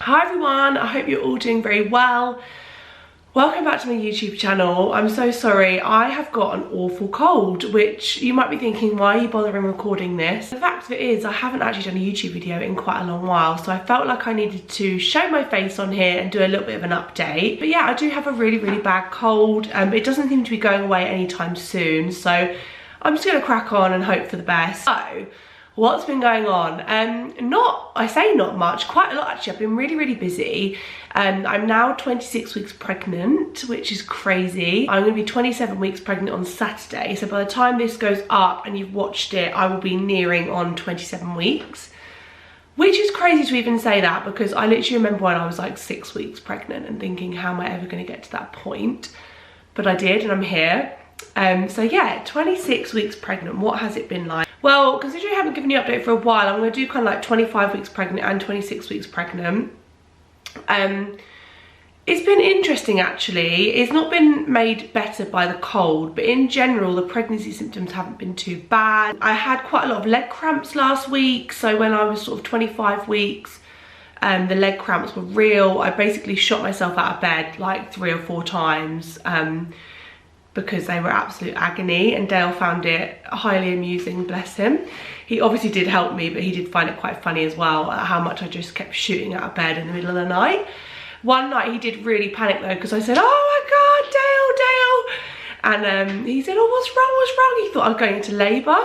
Hi everyone, I hope you're all doing very well. Welcome back to my YouTube channel. I'm so sorry, I have got an awful cold, which you might be thinking, why are you bothering recording this? The fact of it is, I haven't actually done a YouTube video in quite a long while, so I felt like I needed to show my face on here and do a little bit of an update. But yeah, I do have a really bad cold. It doesn't seem to be going away anytime soon, so I'm just gonna crack on and hope for the best. So, what's been going on? Not much, quite a lot actually. I've been really busy. I'm now 26 weeks pregnant, which is crazy. I'm gonna be 27 weeks pregnant on Saturday. So by the time this goes up and you've watched it, I will be nearing on 27 weeks. Which is crazy to even say that, because I literally remember when I was like 6 weeks pregnant and thinking, how am I ever gonna get to that point? But I did, and I'm here. So yeah, 26 weeks pregnant, what has it been like? Well, considering I haven't given you an update for a while, I'm going to do kind of like 25 weeks pregnant and 26 weeks pregnant. It's been interesting actually. It's not been made better by the cold, but in general the pregnancy symptoms haven't been too bad. I had quite a lot of leg cramps last week, so when I was sort of 25 weeks, the leg cramps were real. I basically shot myself out of bed like 3 or 4 times. Because they were absolute agony, and Dale found it highly amusing, bless him. He obviously did help me, but he did find it quite funny as well, how much I just kept shooting out of bed in the middle of the night. One night he did really panic though, because I said, oh my God, Dale. And he said, oh, what's wrong? He thought I was going into labour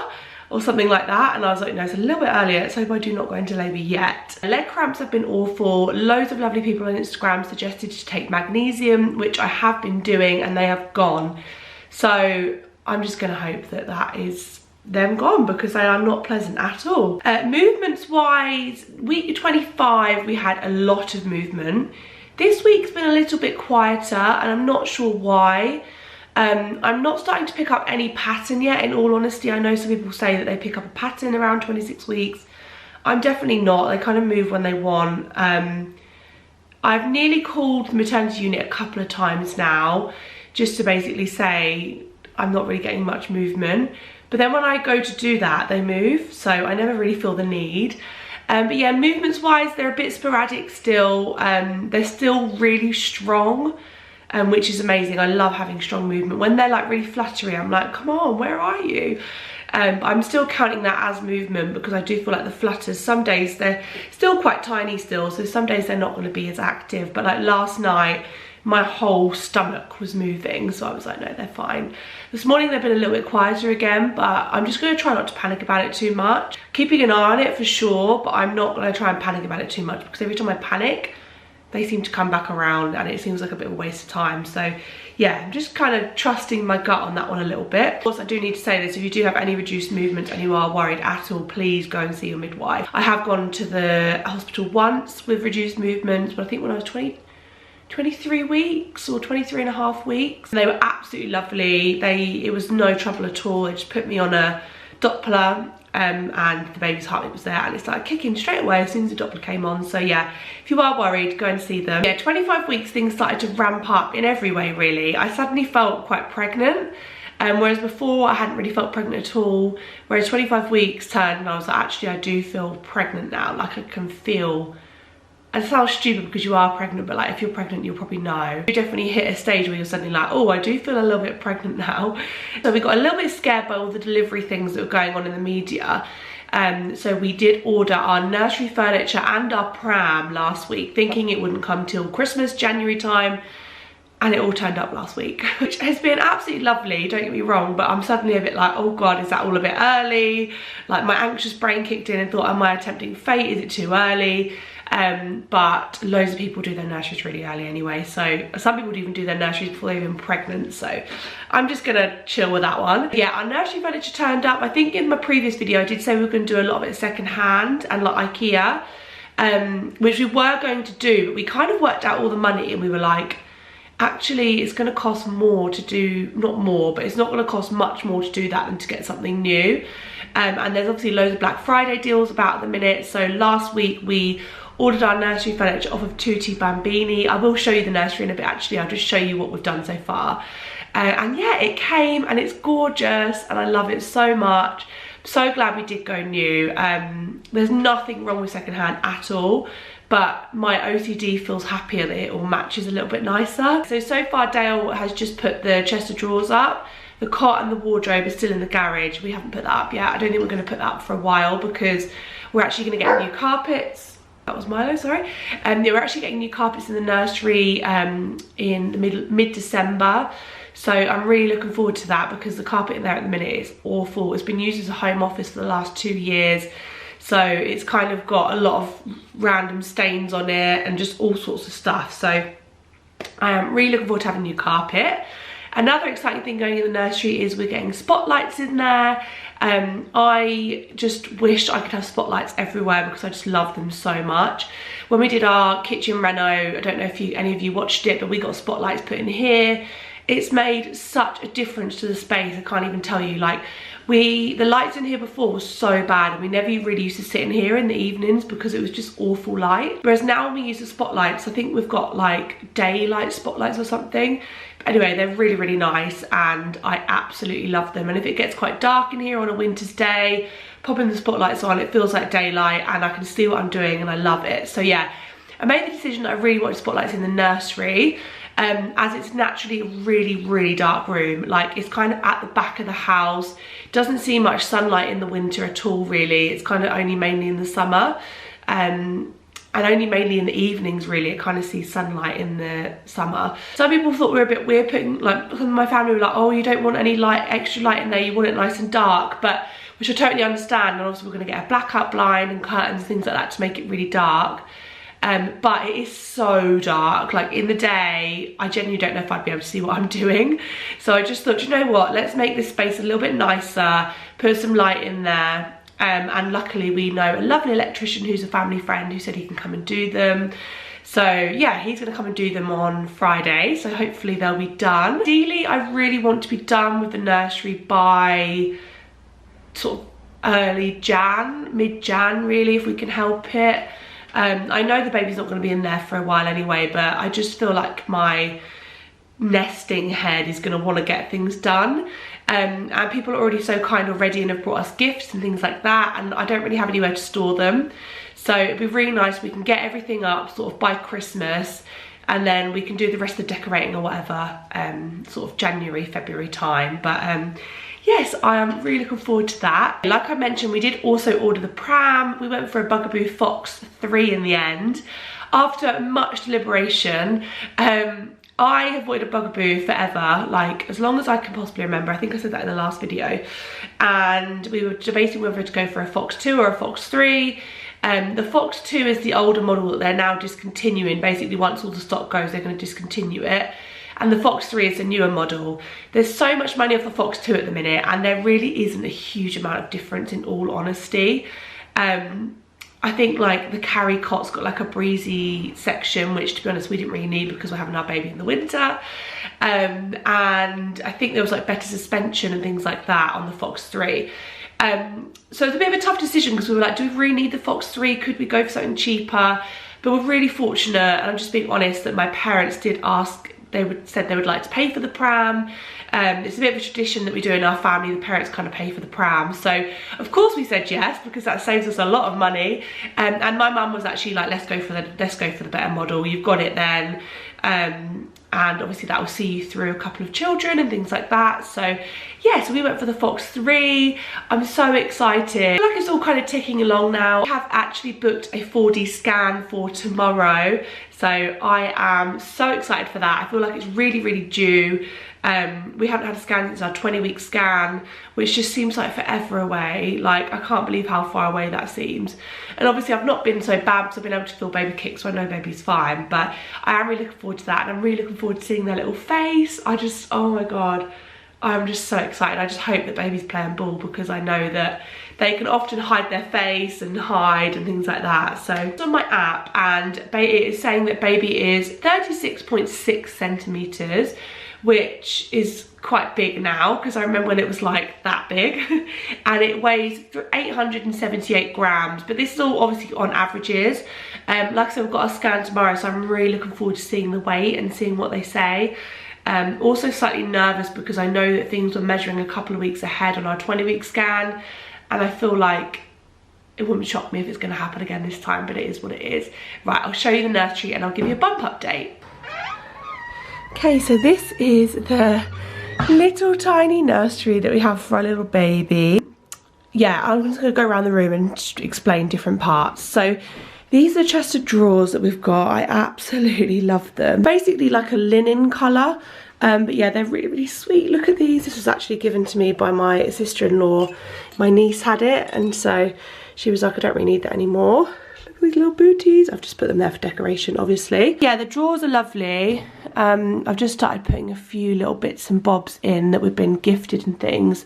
or something like that. And I was like, no, it's a little bit earlier. Let's hope I do not go into labour yet. Leg cramps have been awful. Loads of lovely people on Instagram suggested to take magnesium, which I have been doing, and they have gone. So I'm just gonna hope that that is them gone, because they are not pleasant at all. Movements wise, week 25 we had a lot of movement. This week's been a little bit quieter, and I'm not sure why. I'm not starting to pick up any pattern yet, in all honesty. I know some people say that they pick up a pattern around 26 weeks. I'm definitely not. They kind of move when they want. I've nearly called the maternity unit a couple of times now, just to basically say I'm not really getting much movement. But then when I go to do that, they move, so I never really feel the need. But yeah, movements wise, they're a bit sporadic still. They're still really strong, which is amazing. I love having strong movement. When they're like really fluttery, I'm like, come on, where are you? I'm still counting that as movement, because I do feel like the flutters, some days they're still quite tiny still, so some days they're not going to be as active. But like last night, my whole stomach was moving, so I was like, no, they're fine. This morning they've been a little bit quieter again, but I'm just going to try not to panic about it too much. Keeping an eye on it for sure, but I'm not going to try and panic about it too much, because every time I panic, they seem to come back around and it seems like a bit of a waste of time. So yeah, I'm just kind of trusting my gut on that one a little bit. Of course, I do need to say this, if you do have any reduced movements and you are worried at all, please go and see your midwife. I have gone to the hospital once with reduced movements, but I think when I was 23 weeks or 23 and a half weeks. They were absolutely lovely. It was no trouble at all. They just put me on a Doppler, and the baby's heart rate was there, and it started kicking straight away as soon as the Doppler came on. So yeah, if you are worried, go and see them. Yeah, 25 weeks things started to ramp up in every way really. I suddenly felt quite pregnant, whereas before I hadn't really felt pregnant at all. Whereas 25 weeks turned and I was like, actually I do feel pregnant now. Like I can feel. And it sounds stupid because you are pregnant, but like if you're pregnant, you'll probably know. You definitely hit a stage where you're suddenly like, oh, I do feel a little bit pregnant now. So we got a little bit scared by all the delivery things that were going on in the media. So we did order our nursery furniture and our pram last week, thinking it wouldn't come till Christmas, January time. And it all turned up last week, which has been absolutely lovely, don't get me wrong, but I'm suddenly a bit like, oh God, is that all a bit early? Like my anxious brain kicked in and thought, am I attempting fate? Is it too early? But loads of people do their nurseries really early anyway, so some people even do their nurseries before they're even pregnant, so I'm just gonna chill with that one. Yeah, our nursery furniture turned up. I think in my previous video I did say we were going to do a lot of it second hand and like IKEA, which we were going to do, but we kind of worked out all the money and we were like, actually it's going to cost more to do, not more, but it's not going to cost much more to do that than to get something new. And there's obviously loads of Black Friday deals about at the minute. So last week we ordered our nursery furniture off of Tutti Bambini. I will show you the nursery in a bit actually. I'll just show you what we've done so far. And yeah, it came and it's gorgeous and I love it so much. So glad we did go new. There's nothing wrong with secondhand at all, but my OCD feels happier that it all matches a little bit nicer. So far Dale has just put the chest of drawers up. The cot and the wardrobe is still in the garage. We haven't put that up yet. I don't think we're going to put that up for a while because we're actually going to get new carpets. That was Milo, sorry. Yeah, we're actually getting new carpets in the nursery in mid-December. So I'm really looking forward to that because the carpet in there at the minute is awful. It's been used as a home office for the last 2 years. So it's kind of got a lot of random stains on it and just all sorts of stuff. So I am really looking forward to having new carpet. Another exciting thing going in the nursery is we're getting spotlights in there. I just wish I could have spotlights everywhere because I just love them so much. When we did our kitchen reno, I don't know if any of you watched it, but we got spotlights put in here. It's made such a difference to the space, I can't even tell you. Like, the lights in here before were so bad and we never really used to sit in here in the evenings because it was just awful light. Whereas now when we use the spotlights, I think we've got like daylight spotlights or something. But anyway, they're really, really nice and I absolutely love them. And if it gets quite dark in here on a winter's day, popping the spotlights on, it feels like daylight and I can see what I'm doing and I love it. So yeah, I made the decision that I really wanted spotlights in the nursery. As it's naturally a really, really dark room. Like, it's kind of at the back of the house. Doesn't see much sunlight in the winter at all, really. It's kind of only mainly in the summer. And only mainly in the evenings, really. It kind of sees sunlight in the summer. Some people thought we were a bit weird putting, like, some of my family were like, oh, you don't want any light, extra light in there, you want it nice and dark. But, which I totally understand. And obviously we're going to get a blackout blind and curtains, things like that to make it really dark. But it is so dark. Like, in the day, I genuinely don't know if I'd be able to see what I'm doing. So I just thought, you know what, let's make this space a little bit nicer, put some light in there. And luckily we know a lovely electrician who's a family friend who said he can come and do them. So yeah, he's gonna come and do them on Friday. So hopefully they'll be done. Ideally, I really want to be done with the nursery by sort of early Jan, mid-Jan really, if we can help it. I know the baby's not going to be in there for a while anyway, but I just feel like my nesting head is going to want to get things done. And people are already so kind already and have brought us gifts and things like that, and I don't really have anywhere to store them. So it'd be really nice if we can get everything up sort of by Christmas, and then we can do the rest of the decorating or whatever, sort of January, February time. But yes, I am really looking forward to that. Like I mentioned, we did also order the pram. We went for a Bugaboo Fox 3 in the end. After much deliberation, I have wanted a Bugaboo forever, like as long as I can possibly remember. I think I said that in the last video. And we were debating whether to go for a Fox 2 or a Fox 3. The Fox 2 is the older model that they're now discontinuing. Basically, once all the stock goes, they're going to discontinue it. And the Fox 3 is a newer model. There's so much money off the Fox 2 at the minute, and there really isn't a huge amount of difference, in all honesty. I think like the carry cot's got like a breezy section, which to be honest we didn't really need because we're having our baby in the winter. And I think there was like better suspension and things like that on the Fox 3. So it's a bit of a tough decision because we were like, do we really need the Fox 3? Could we go for something cheaper? But we're really fortunate, and I'm just being honest, that my parents did ask. Said they would like to pay for the pram. It's a bit of a tradition that we do in our family. The parents kind of pay for the pram. So of course we said yes, because that saves us a lot of money. And my mum was actually like, let's go for the better model. You've got it then. And obviously that will see you through a couple of children and things like that. So yeah, so we went for the Fox 3. I'm so excited. I feel like it's all kind of ticking along now. I have actually booked a 4D scan for tomorrow. So I am so excited for that. I feel like it's really, really due. We haven't had a scan since our 20-week scan, which just seems like forever away. Like, I can't believe how far away that seems. And obviously I've not been so bad because I've been able to feel baby kicks, so I know baby's fine. But I am really looking forward to that, and I'm really looking forward to seeing their little face. Oh my God, I'm just so excited. I just hope that baby's playing ball, because I know that they can often hide their face and hide and things like that. So it's on my app, and it is saying that baby is 36.6 centimeters, which is quite big now, because I remember when it was like that big. And it weighs 878 grams, but this is all obviously on averages. Like I said, we've got a scan tomorrow, so I'm really looking forward to seeing the weight and seeing what they say. Also slightly nervous because I know that things were measuring a couple of weeks ahead on our 20-week scan, and I feel like it wouldn't shock me if it's going to happen again this time, but it is what it is. Right, I'll show you the nursery and I'll give you a bump update. Okay, so this is the little tiny nursery that we have for our little baby. Yeah, I'm just going to go around the room and just explain different parts. So these are chest of drawers that we've got. I absolutely love them. Basically like a linen colour. But yeah, they're really, really sweet. Look at these. This was actually given to me by my sister-in-law. My niece had it, and so she was like, I don't really need that anymore. Look at these little booties. I've just put them there for decoration, obviously. Yeah, the drawers are lovely. I've just started putting a few little bits and bobs in that we've been gifted and things.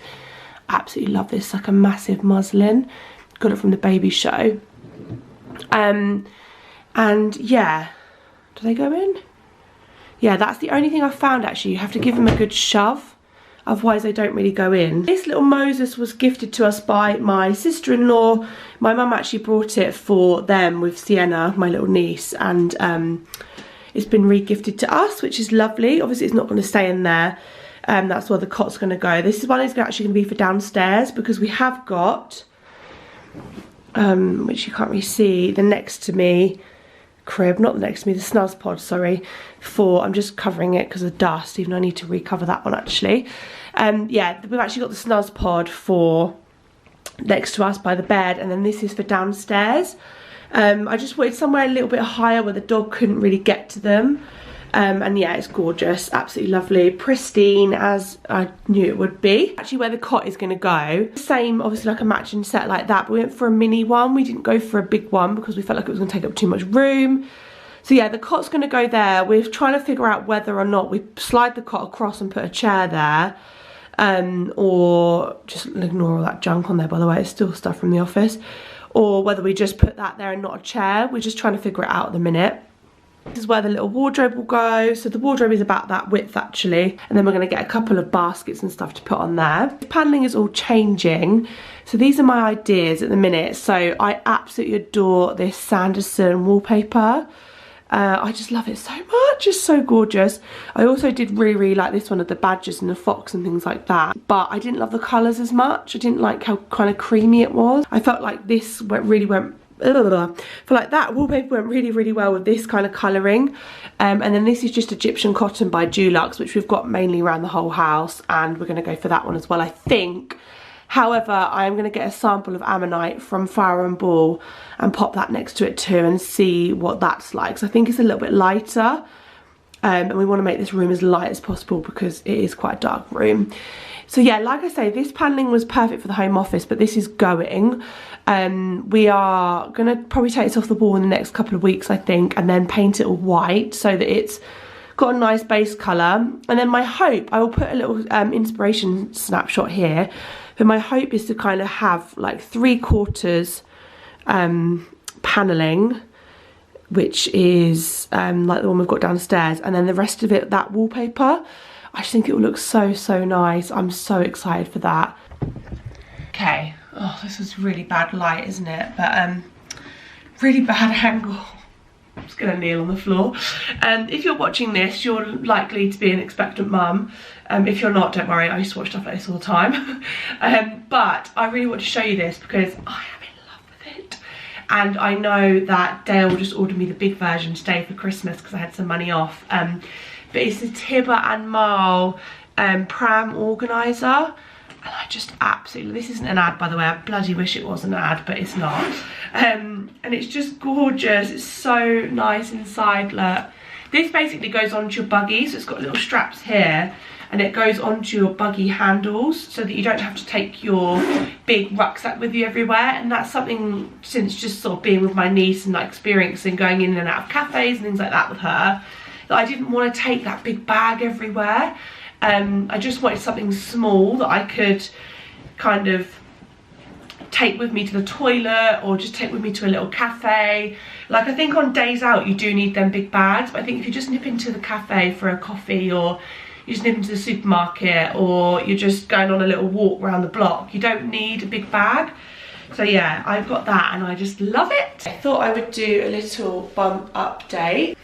Absolutely love this. It's like a massive muslin. Got it from the baby show. And yeah, do they go in? Yeah, that's the only thing I've found actually. You have to give them a good shove, otherwise they don't really go in. This little Moses was gifted to us by my sister-in-law. My mum actually brought it for them with Sienna, my little niece, and it's been re-gifted to us, which is lovely. Obviously it's not going to stay in there. That's where the cot's going to go. This is one is actually going to be for downstairs, because we have got, which you can't really see, the next to me crib, not the next to me, the snuzz pod, sorry, for, I'm just covering it because of dust, even though I need to recover that one actually. Yeah, we've actually got the snuzz pod for next to us by the bed, and then this is for downstairs. I just wanted somewhere a little bit higher where the dog couldn't really get to them. And yeah, it's gorgeous, absolutely lovely, pristine as I knew it would be. Actually, where the cot is going to go, same obviously like a matching set like that, but we went for a mini one. We didn't go for a big one because we felt like it was going to take up too much room. So yeah, the cot's going to go there. We're trying to figure out whether or not we slide the cot across and put a chair there, or just ignore all that junk on there, by the way, it's still stuff from the office, or whether we just put that there and not a chair. We're just trying to figure it out at the minute. This is where the little wardrobe will go. So the wardrobe is about that width actually. And then we're going to get a couple of baskets and stuff to put on there. The paneling is all changing. So these are my ideas at the minute. So I absolutely adore this Sanderson wallpaper. I just love it so much. It's so gorgeous. I also did really, really like this one of the badgers and the fox and things like that. But I didn't love the colours as much. I didn't like how kind of creamy it was. I felt like this really went... I feel like that wallpaper went really, really well with this kind of colouring. And then this is just Egyptian cotton by Dulux, which we've got mainly around the whole house, and we're going to go for that one as well, I think. However, I am going to get a sample of Ammonite from Flower and Ball and pop that next to it too and see what that's like. So I think it's a little bit lighter, and we want to make this room as light as possible because it is quite a dark room. So yeah, like I say, this paneling was perfect for the home office, but this is going. We are going to probably take this off the wall in the next couple of weeks, I think, and then paint it all white so that it's got a nice base colour. And then my hope, I will put a little inspiration snapshot here, but my hope is to kind of have like 3/4 paneling, which is like the one we've got downstairs, and then the rest of it, that wallpaper. I just think it will look so, so nice. I'm so excited for that. Okay. Oh, this is really bad light, isn't it? But really bad angle. I'm just going to kneel on the floor. If you're watching this, you're likely to be an expectant mum. If you're not, don't worry. I used to watch stuff like this all the time. But I really want to show you this because I am in love with it. And I know that Dale just ordered me the big version today for Christmas because I had some money off. But it's the Tibber and Marl Pram organiser. And I just absolutely, this isn't an ad by the way, I bloody wish it was an ad, but it's not. And it's just gorgeous, it's so nice inside, look. This basically goes onto your buggy, so it's got little straps here, and it goes onto your buggy handles so that you don't have to take your big rucksack with you everywhere. And that's something, since just sort of being with my niece and like experiencing going in and out of cafes and things like that with her, that I didn't want to take that big bag everywhere. I just wanted something small that I could kind of take with me to the toilet or just take with me to a little cafe. Like I think on days out you do need them big bags, but I think if you just nip into the cafe for a coffee, or you just nip into the supermarket, or you're just going on a little walk around the block, you don't need a big bag. So yeah, I've got that and I just love it. I thought I would do a little bump update.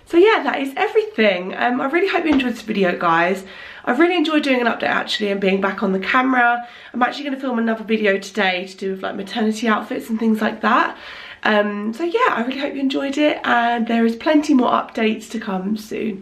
So yeah, that is everything. I really hope you enjoyed this video, guys. I've really enjoyed doing an update actually and being back on the camera. I'm actually going to film another video today to do with like maternity outfits and things like that. So yeah, I really hope you enjoyed it, and there is plenty more updates to come soon.